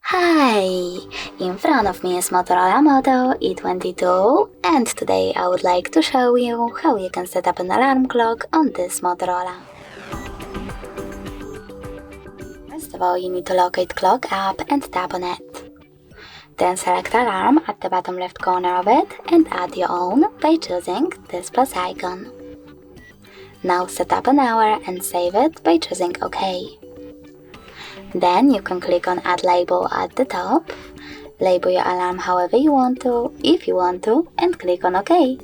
Hi! In front of me is Motorola Moto E22 and today I would like to show you how you can set up an alarm clock on this Motorola. First of all, you need to locate Clock app and tap on it. Then select Alarm at the bottom left corner of it and add your own by choosing this plus icon. Now set up an hour and save it by choosing OK. Then you can click on Add Label at the top, label your alarm however you want to, if you want to, and click on OK.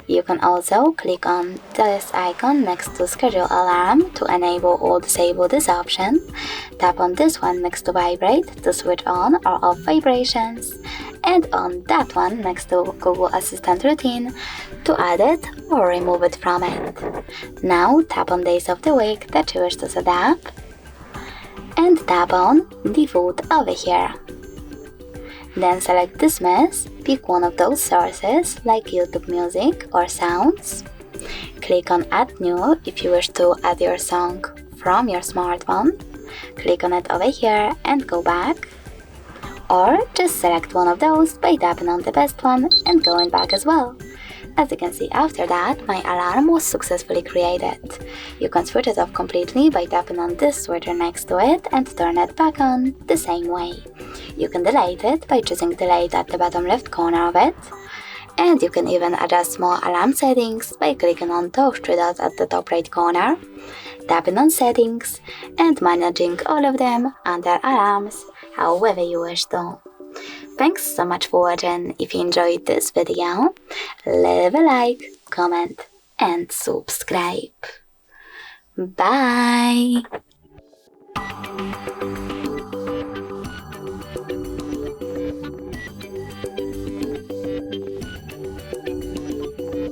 You can also click on this icon next to Schedule Alarm to enable or disable this option, tap on this one next to Vibrate to switch on or off vibrations, and on that one next to Google Assistant Routine to add it or remove it from it. Now tap on Days of the Week that you wish to set up, and tap on Default over here. Then select Dismiss, pick one of those sources like YouTube Music or Sounds. Click on Add New if you wish to add your song from your smartphone. Click on it over here and go back. Or just select one of those by tapping on the best one and going back as well. As you can see, after that, my alarm was successfully created. You can switch it off completely by tapping on this switcher next to it and turn it back on the same way. You can delete it by choosing Delete at the bottom left corner of it. And you can even adjust more alarm settings by clicking on those three dots at the top right corner, tapping on Settings, and managing all of them under Alarms, however you wish to. Thanks so much for watching. If you enjoyed this video, leave a like, comment and subscribe. Bye!